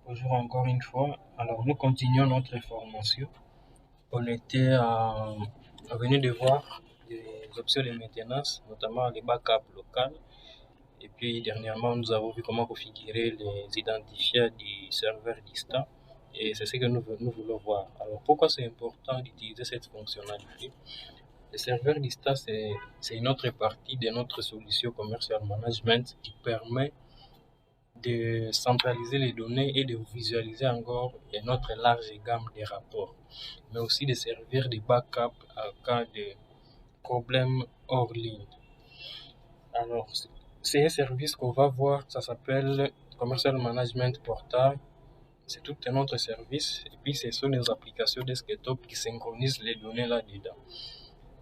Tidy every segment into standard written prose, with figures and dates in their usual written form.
Bonjour encore une fois. Alors, nous continuons notre formation. On était à venir de voir des options de maintenance, notamment les backups locales. Et puis, dernièrement, nous avons vu comment configurer les identifiants du serveur distant. Et c'est ce que nous voulons voir. Alors, pourquoi c'est important d'utiliser cette fonctionnalité? Le serveur distant, c'est une autre partie de notre solution commercial management qui permet de centraliser les données et de visualiser encore notre large gamme de rapports, mais aussi de servir de backup en cas de problème hors ligne. Alors, c'est un service qu'on va voir, ça s'appelle Commercial Management Portal. C'est tout un autre service, et puis ce sont les applications desktop qui synchronisent les données là-dedans.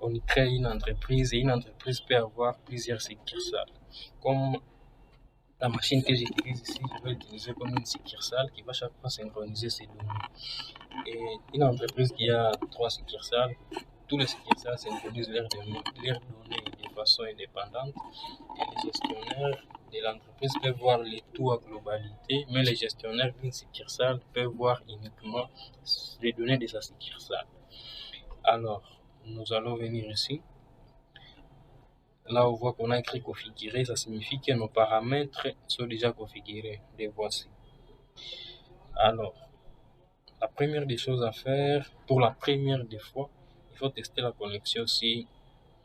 On y crée une entreprise et une entreprise peut avoir plusieurs succursales. Comme la machine que j'utilise ici, je vais l'utiliser comme une succursale qui va chaque fois synchroniser ses données. Et une entreprise qui a 3 succursales, tous les succursales synchronisent leurs données de façon indépendante. Et les gestionnaires de l'entreprise peuvent voir les tout à globalité, mais les gestionnaires d'une succursale peuvent voir uniquement les données de sa succursale. Alors, nous allons venir ici. Là, on voit qu'on a écrit configurer, ça signifie que nos paramètres sont déjà configurés. Les voici. Alors, la première des choses à faire, pour la première des fois, il faut tester la connexion si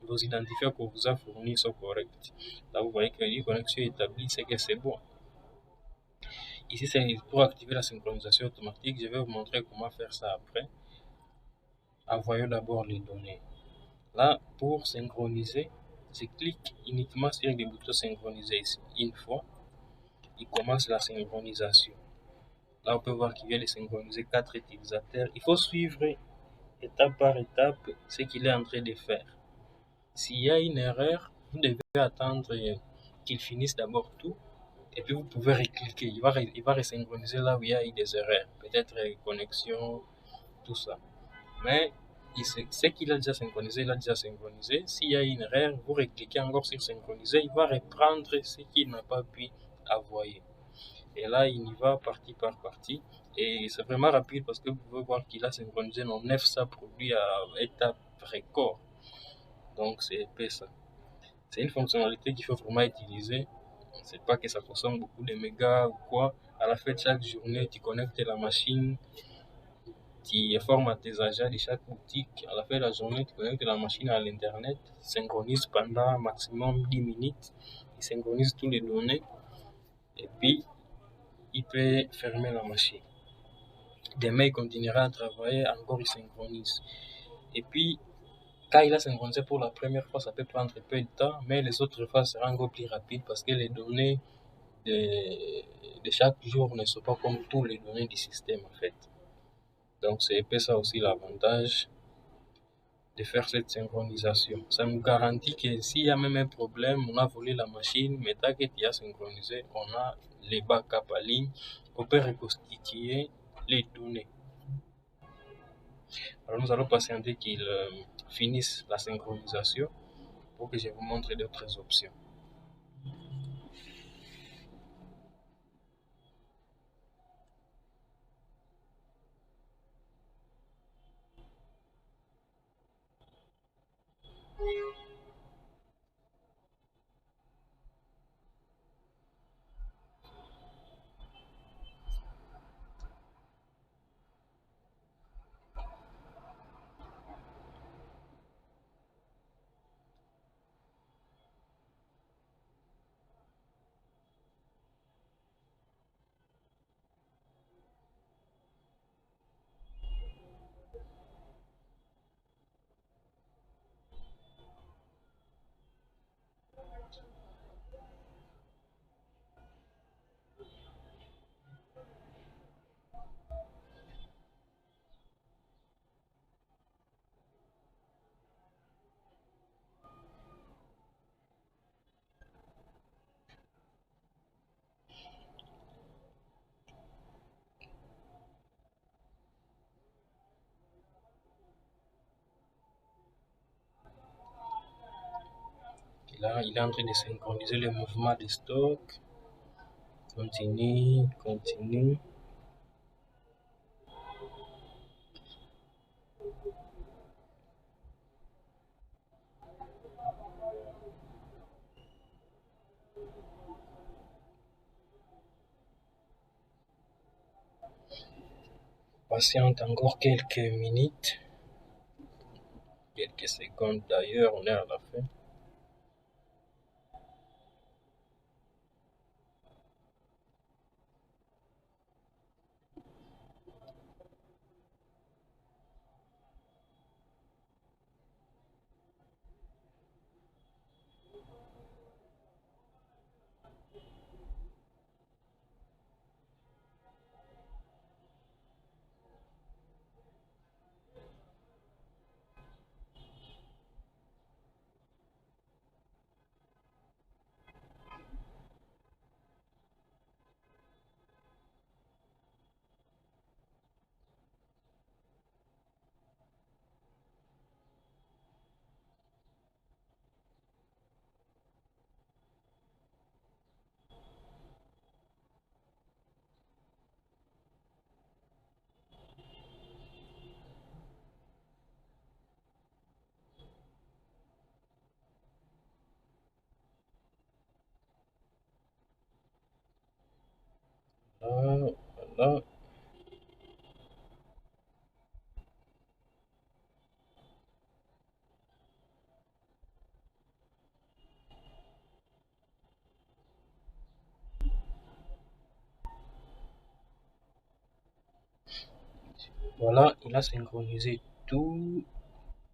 vos identifiants qu'on vous a fournis sont corrects. Là, vous voyez que les connexions établies, c'est que c'est bon. Ici, c'est pour activer la synchronisation automatique. Je vais vous montrer comment faire ça après. Envoyons d'abord les données. Là, pour synchroniser, je clique uniquement sur les boutons synchroniser ici. Une fois, il commence la synchronisation. Là, on peut voir qu'il vient de synchroniser 4 utilisateurs. Il faut suivre étape par étape ce qu'il est en train de faire. S'il y a une erreur, vous devez attendre qu'il finisse d'abord tout et puis vous pouvez recliquer. Il va resynchroniser là où il y a eu des erreurs, peut-être connexion, tout ça. Mais ce qu'il a déjà synchronisé, il a déjà synchronisé. S'il y a une erreur, vous recliquez encore sur synchroniser, il va reprendre ce qu'il n'a pas pu envoyer. Et là, il y va partie par partie. Et c'est vraiment rapide parce que vous pouvez voir qu'il a synchronisé nos 900 produits à étape record. Donc, c'est épais ça. C'est une fonctionnalité qu'il faut vraiment utiliser. C'est pas que ça consomme beaucoup de mégas ou quoi. À la fin de chaque journée, tu connectes la machine, tu formes tes agents de chaque boutique. À la fin de la journée, tu connectes la machine à l'internet, synchronise pendant maximum 10 minutes. Il synchronise toutes les données et puis il peut fermer la machine. Demain, il continuera à travailler, encore il synchronise. Et puis, quand il a synchronisé pour la première fois, ça peut prendre un peu de temps, mais les autres fois seront encore plus rapides parce que les données de chaque jour ne sont pas comme toutes les données du système en fait. Donc, c'est ça aussi l'avantage de faire cette synchronisation. Ça nous garantit que s'il y a même un problème, on a volé la machine, mais tant que tu as synchronisé, on a les backups en ligne, on peut reconstituer les données. Alors nous allons patienter qu'il finisse la synchronisation pour que je vous montre d'autres options. Et là, il est en train de synchroniser le mouvement de stock. Continue, continue. Patiente encore quelques minutes, quelques secondes d'ailleurs, on est à la fin. Voilà, voilà. Voilà, il a synchronisé tout.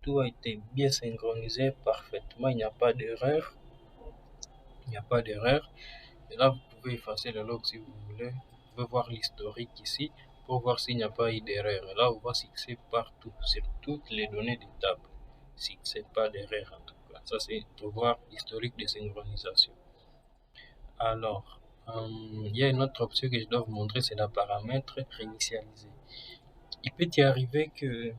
Tout a été bien synchronisé parfaitement. Il n'y a pas d'erreur. Il n'y a pas d'erreur. Et là, vous pouvez effacer le log si vous voulez. Vous pouvez voir l'historique ici pour voir s'il n'y a pas eu d'erreur. Et là, on va fixer partout, sur toutes les données des tables. Fixer pas d'erreur en tout cas. Ça, c'est pour voir l'historique de synchronisation. Alors, il y a une autre option que je dois vous montrer, c'est la paramètre réinitialiser. Il peut y arriver que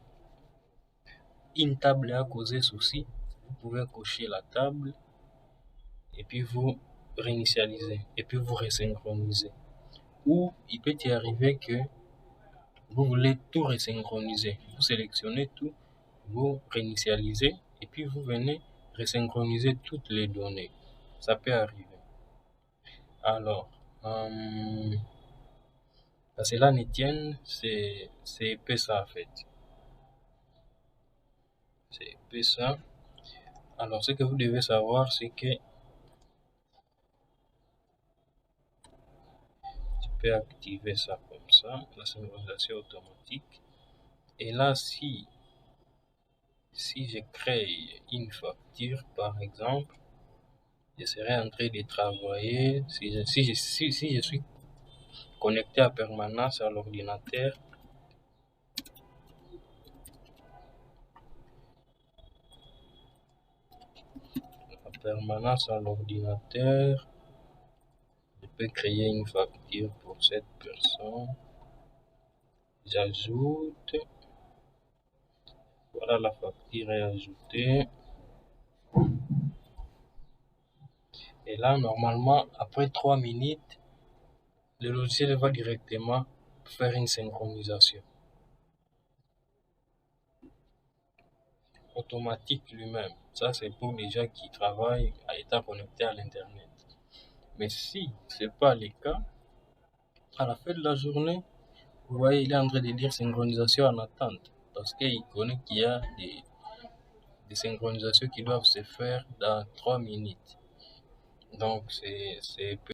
une table a causé souci. Vous pouvez cocher la table et puis vous réinitialisez et puis vous resynchronisez. Ou il peut y arriver que vous voulez tout resynchroniser. Vous sélectionnez tout, vous réinitialisez et puis vous venez resynchroniser toutes les données. Ça peut arriver. Alors, à cela ne tienne, c'est un peu ça en fait. C'est un peu ça. Alors, ce que vous devez savoir, c'est que tu peux activer ça comme ça, la synchronisation automatique. Et là, si je crée une facture, par exemple, je serai en train de travailler. Si je suis connecté à permanence à l'ordinateur, je peux créer une facture pour cette personne. J'ajoute. Voilà, la facture est ajoutée. Et là, normalement, après 3 minutes, le logiciel va directement faire une synchronisation automatique lui-même. Ça, c'est pour les gens qui travaillent à état connecté à l'Internet. Mais si ce n'est pas le cas, à la fin de la journée, vous voyez, il est en train de dire synchronisation en attente. Parce qu'il connaît qu'il y a des synchronisations qui doivent se faire dans 3 minutes. Donc, c'est